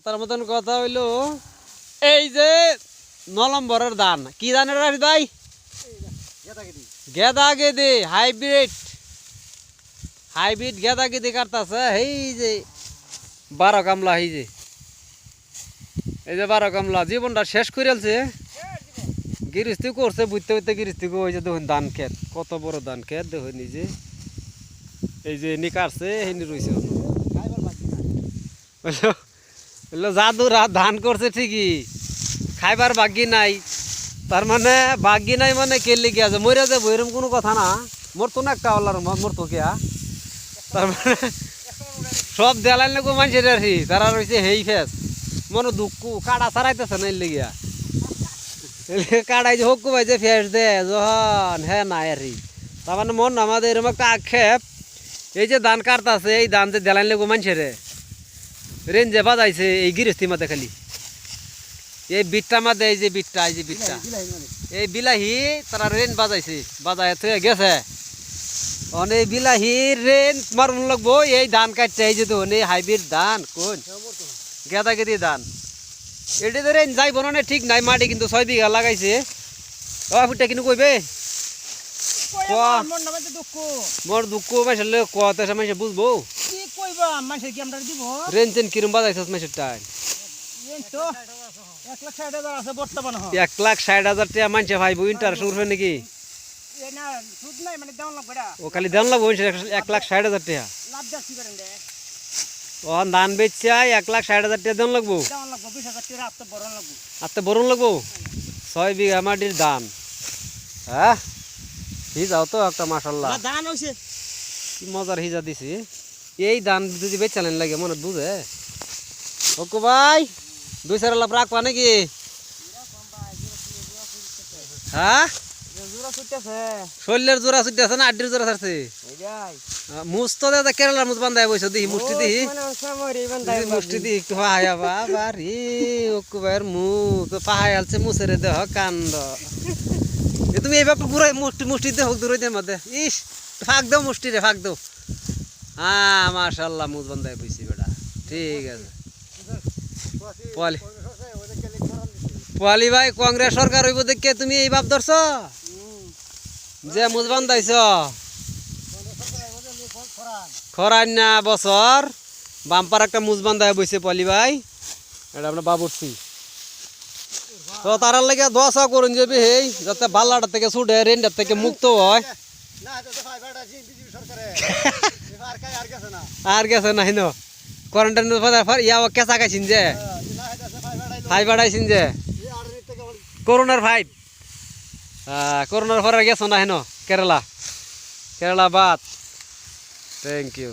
কথার মতন কথা হইলো এই যে 9 নম্বরের ধান কি ধানের রাখি ভাই গেদা গেদে হাইব্রিড গেদা গেদে কাটতাছে এই যে 12 কামলা এই যে 12 কামলা জীবনটা শেষ করে আলছে গিরিস্তি করছে বুঝতে বুঝতে গিরিস্তি ওই যে দেখুন ধান ক্ষেত কত বড় ধান ক্ষেত দেখুন নিজে এই যে এনে কাটছে এনে রয়েছে জাদুরা ধান করছে ঠিকই খাইবার ভাগ্যি নাই তার মানে ভাগ্যি নাই মানে কেলি গিয়া আছে মরে যাবো এরকম কোনো কথা না মরতো না একটা আল্লাহর মরতো কিয়া তার মানে সব দেলাইন লাগবো মানুষের আর কি তারা রয়েছে হেই ফেস মনে দুঃখ কাটা ছাড়াইতেছে না এলে গিয়া কাটাই যে হোক ভাই যে ফেস দে যখন হ্যাঁ নাই আর কি তার মানে মন আমাদের এরকম একটা আক্ষেপ এই যে ধান কাটতাছে এই ধান যে দেলাইন লাগবো মানুষের রেঞ্জে বাজাইছে এই গিরস্তি মাঝে খালি এই বিটটা মাঝে এই যে বিটটা এই বিলাহি তারা রেন বাজাইছে বাজায় থয়ে গেছে অনেক বিলাহির রেন মারুন লাগবো এই ধান কাটছে এই যে তো এই হাইব্রিড ধান কোন গেদা গেদি ধান এটি তো রেন যাইব না ঠিক নাই মাটি কিন্তু 6 বিঘা লাগাইছে ও ফুটটা কিন্তু কইবে মোর দুঃখ মাসে কত মাসে বুঝবো রেন চেন কিরম বাজাইছস মাসের টাইম 1,60,000 টাকা মানছে ভাই উইন্টার শুরু হয় নাকি ও খালি দেন লাগবো 1,60,000 টাকা ও ধান বেচছে 1,60,000 টাকা দেন লাগবো আত্মা বরণ লাগবো 6 বিঘা মাটির ধান হ্যাঁ হিজাও তো একটা মাশাআল্লাহ ধান হইছে কি মজার হিজা দিছি এই ধান যদি বেচালেন লাগে মনে বুঝে ওকো ভাই 2-4 লাখ রাখবা নাকি হ্যাঁ শরীরের জোড়া ছুটতেছে না আড্ডির জোড়া ছাড়ছে মুস তো দাদা কেরালার মুস বান্ধায় বইছো দেখি মুষ্টি দিহি মুষ্টি দিহি একটু পাহায়া বাবা রে ওকো ভাইয়ের মু তো পাহায় আলছে মুসের দেহ কান্দ তুমি এইভাবে পুরো মুষ্টি দেহ দূরে দে মধ্যে ইস ফাঁক দাও মুষ্টি রে ফাঁক দাও হ্যাঁ মাশাআল্লাহ মুস বান্ধায় বইছি বেটা ঠিক আছে পোয়ালি ভাই কংগ্রেস সরকার হইব দেখে তুমি এই ভাব ধরছ যে মুজ বান্ধাইছ খরান না বছর বাম্পার একটা মুজ বান্ধায় বইছে পোয়ালি ভাই এটা আমরা বাবুরছি তো তারার লাগে দোয়া করুন যাবে হেই যাতে বাল্লাটা থেকে ছুটে রেন্ডার থেকে মুক্ত হয় আর গেছে না হিনো কোয়ারেন্টাইন ইয়া কেঁচা খাইছেন যে ফাইভ বাড়াইছেন যে করোনার ফাইভ করোনার পরে গেছো না হেন কেরালা বাদ থ্যাংক ইউ